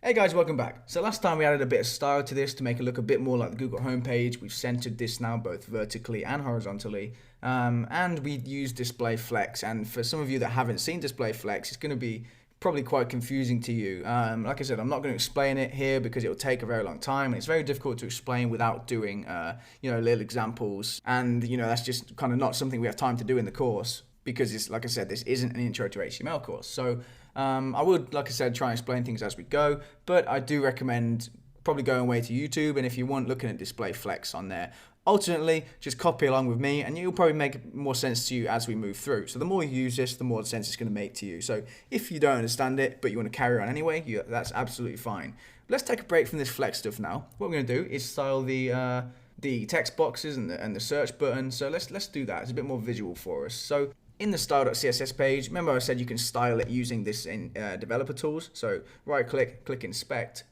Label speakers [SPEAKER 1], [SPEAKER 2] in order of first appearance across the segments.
[SPEAKER 1] Hey guys, welcome back. So last time we added a bit of style to this to make it look a bit more like the Google homepage. We've centered this now both vertically and horizontally. And we used display flex. And for some of you that haven't seen display flex, it's going to be probably quite confusing to you. Like I said, I'm not going to explain it here because it will take a very long time. And it's very difficult to explain without doing, little examples. And, that's just kind of not something we have time to do in the course because it's, like I said, this isn't an intro to HTML course. So I would, like I said, try and explain things as we go, but I do recommend probably going away to YouTube, and if you want, looking at display flex on there. Alternately, just copy along with me, and it'll probably make more sense to you as we move through. So the more you use this, the more sense it's going to make to you. So if you don't understand it, but you want to carry on anyway, that's absolutely fine. Let's take a break from this flex stuff now. What we're going to do is style the text boxes and the search button. So let's do that. It's a bit more visual for us. So in the style.css page, remember I said you can style it using this in developer tools. So right click, click inspect,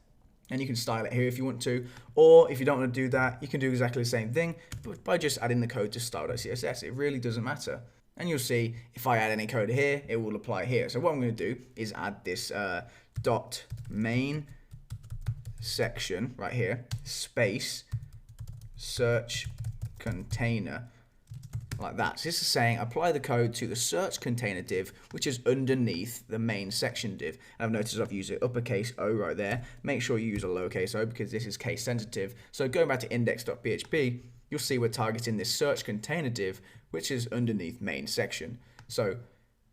[SPEAKER 1] and you can style it here if you want to. Or if you don't want to do that, you can do exactly the same thing, but by just adding the code to style.css. It really doesn't matter. And you'll see if I add any code here, it will apply here. So what I'm going to do is add this dot main section right here, space, search container. Like that. So this is saying apply the code to the search container div, which is underneath the main section div. And I've noticed I've used an uppercase O right there. Make sure you use a lowercase o because this is case sensitive. So going back to index.php, you'll see we're targeting this search container div, which is underneath main section. So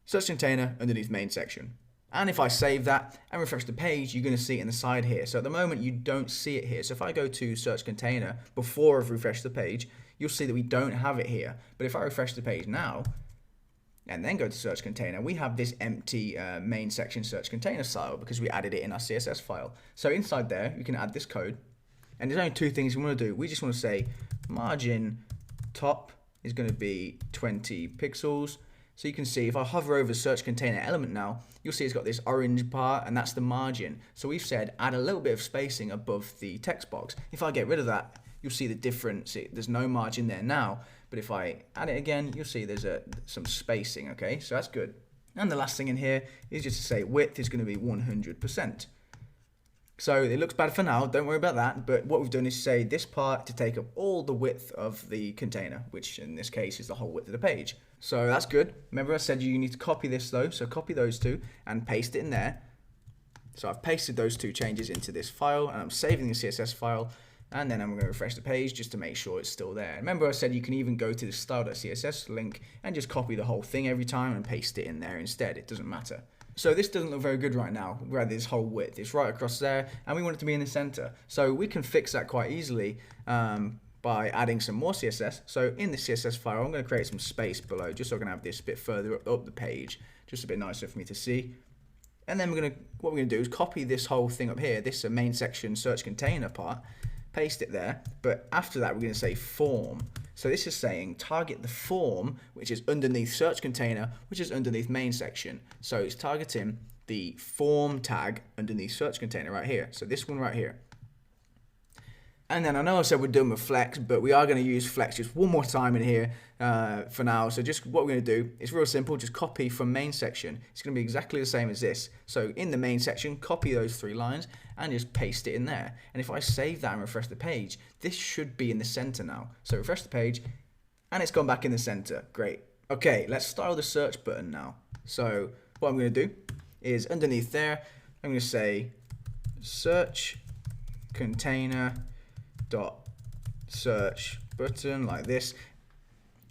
[SPEAKER 1] search container underneath main section. And if I save that and refresh the page, you're going to see it in the side here. So at the moment, you don't see it here. So if I go to search container before I've refreshed the page, you'll see that we don't have it here. But if I refresh the page now and then go to search container, we have this empty main section search container style because we added it in our CSS file. So inside there, you can add this code. And there's only two things we want to do. We just want to say margin top is going to be 20 pixels. So you can see if I hover over search container element now, you'll see it's got this orange part and that's the margin. So we've said add a little bit of spacing above the text box. If I get rid of that, you'll see the difference. There's no margin there now, but if I add it again, you'll see there's some spacing, okay? So that's good. And the last thing in here is just to say width is going to be 100%. So it looks bad for now, don't worry about that, but what we've done is say this part to take up all the width of the container, which in this case is the whole width of the page. So that's good. Remember I said you need to copy this though, so copy those two and paste it in there. So I've pasted those two changes into this file and I'm saving the CSS file, and then I'm going to refresh the page just to make sure it's still there. Remember I said you can even go to the style.css link and just copy the whole thing every time and paste it in there instead. It doesn't matter. So this doesn't look very good right now, where this whole width. It's right across there, and we want it to be in the center. So we can fix that quite easily by adding some more CSS. So in the CSS file, I'm going to create some space below, just so I can have this a bit further up the page, just a bit nicer for me to see. And then what we're going to do is copy this whole thing up here, this main section search container part, paste it there. But after that, we're going to say form. So this is saying target the form, which is underneath search container, which is underneath main section. So it's targeting the form tag underneath search container right here. So this one right here. And then I know I said we're done with flex, but we are going to use flex just one more time in here for now. So just what we're going to do is real simple, just copy from main section. It's going to be exactly the same as this. So in the main section, copy those 3 lines and just paste it in there. And if I save that and refresh the page, this should be in the center now. So refresh the page and it's gone back in the center. Great. Okay, let's style the search button now. So what I'm going to do is underneath there, I'm going to say search container dot search button like this,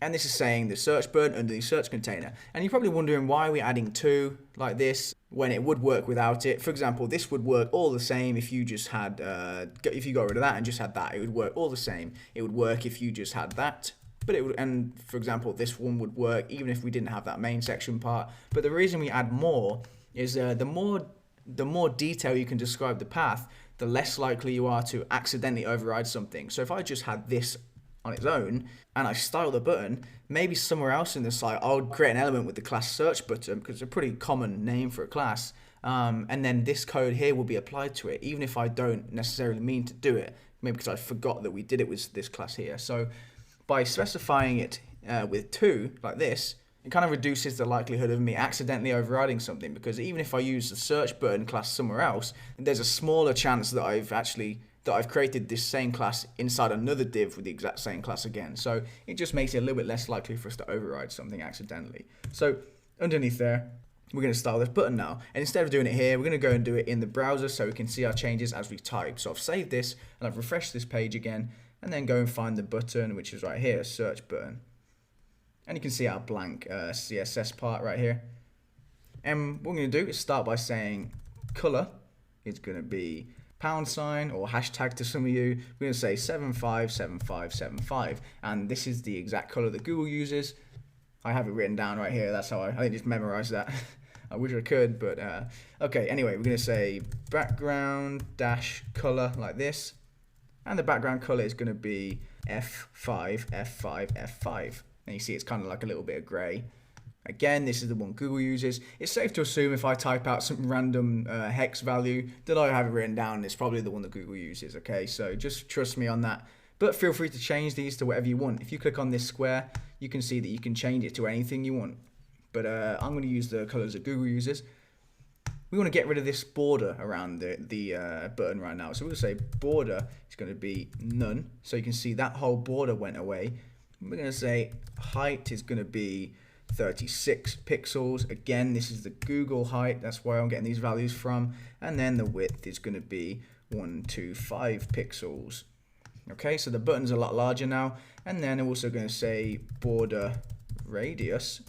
[SPEAKER 1] and this is saying the search button under the search container. And you're probably wondering why we're adding 2 like this when it would work without it. For example, this would work all the same if you just had if you got rid of that and just had that. It would work all the same. It would work if you just had that, but it would, and for example this one would work even if we didn't have that main section part. But the reason we add more is the more detail you can describe the path, the less likely you are to accidentally override something. So if I just had this on its own and I style the button, maybe somewhere else in the site I'll create an element with the class search button because it's a pretty common name for a class, and then this code here will be applied to it even if I don't necessarily mean to do it, maybe because I forgot that we did it with this class here. So by specifying it with 2 like this, it kind of reduces the likelihood of me accidentally overriding something, because even if I use the search button class somewhere else, there's a smaller chance that I've created this same class inside another div with the exact same class again. So it just makes it a little bit less likely for us to override something accidentally. So underneath there, we're going to style this button now. And instead of doing it here, we're going to go and do it in the browser so we can see our changes as we type. So I've saved this and I've refreshed this page again, and then go and find the button, which is right here, search button. And you can see our blank CSS part right here. And what we're going to do is start by saying color is going to be # or hashtag to some of you. We're going to say 757575, and this is the exact color that Google uses. I have it written down right here. That's how I didn't just memorize that. I wish I could, but okay. Anyway, we're going to say background dash color like this, and the background color is going to be F5 F5 F5. And you see it's kind of like a little bit of gray. Again, this is the one Google uses. It's safe to assume if I type out some random hex value that I have it written down, it's probably the one that Google uses, okay? So just trust me on that. But feel free to change these to whatever you want. If you click on this square, you can see that you can change it to anything you want. But I'm going to use the colors that Google uses. We want to get rid of this border around the button right now. So we're going to say border is going to be none. So you can see that whole border went away. We're going to say height is going to be 36 pixels. Again, this is the Google height. That's where I'm getting these values from. And then the width is going to be 125 pixels. Okay, so the button's a lot larger now. And then I'm also going to say border radius.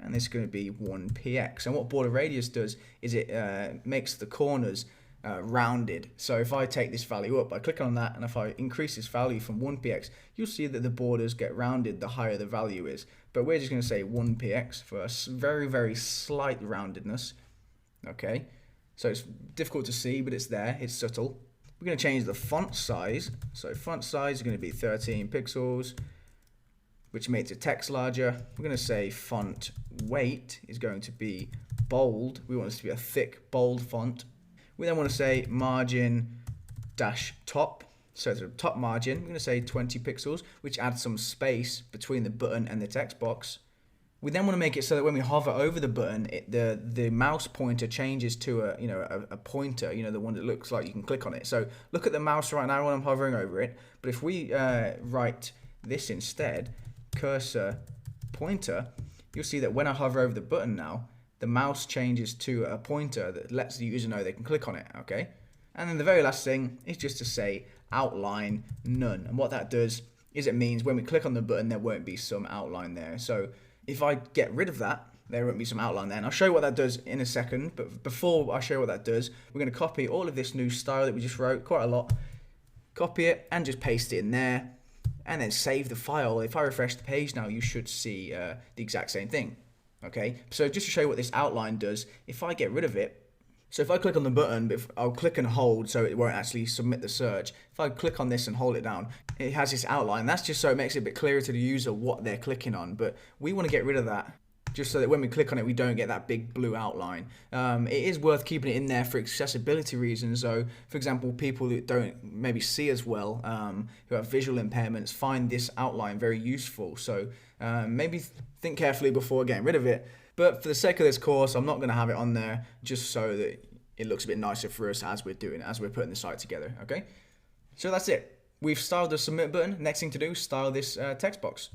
[SPEAKER 1] And this is going to be 1px. And what border radius does is it makes the corners rounded. So if I take this value up, I click on that, and if I increase this value from 1px, you'll see that the borders get rounded the higher the value is. But we're just going to say 1px for a very, very slight roundedness. Okay, so it's difficult to see, but it's there, it's subtle. We're going to change the font size. So font size is going to be 13 pixels, which makes the text larger. We're going to say font weight is going to be bold. We want this to be a thick, bold font. We then want to say margin dash top. So the top margin, we're going to say 20 pixels, which adds some space between the button and the text box. We then want to make it so that when we hover over the button, the mouse pointer changes to a pointer, the one that looks like you can click on it. So look at the mouse right now when I'm hovering over it. But if we write this instead, cursor pointer, you'll see that when I hover over the button now, the mouse changes to a pointer that lets the user know they can click on it, okay? And then the very last thing is just to say outline none. And what that does is it means when we click on the button, there won't be some outline there. So if I get rid of that, there won't be some outline there. And I'll show you what that does in a second. But before I show you what that does, we're going to copy all of this new style that we just wrote, quite a lot. Copy it and just paste it in there. And then save the file. If I refresh the page now, you should see the exact same thing. Okay, so just to show you what this outline does, if I get rid of it, so if I click on the button, I'll click and hold so it won't actually submit the search. If I click on this and hold it down, it has this outline. That's just so it makes it a bit clearer to the user what they're clicking on. But we want to get rid of that, just so that when we click on it, we don't get that big blue outline. It is worth keeping it in there for accessibility reasons. So, for example, people who don't maybe see as well, who have visual impairments, find this outline very useful. So maybe think carefully before getting rid of it. But for the sake of this course, I'm not going to have it on there, just so that it looks a bit nicer for us as we're putting the site together. Okay, so that's it. We've styled the submit button. Next thing to do is style this text box.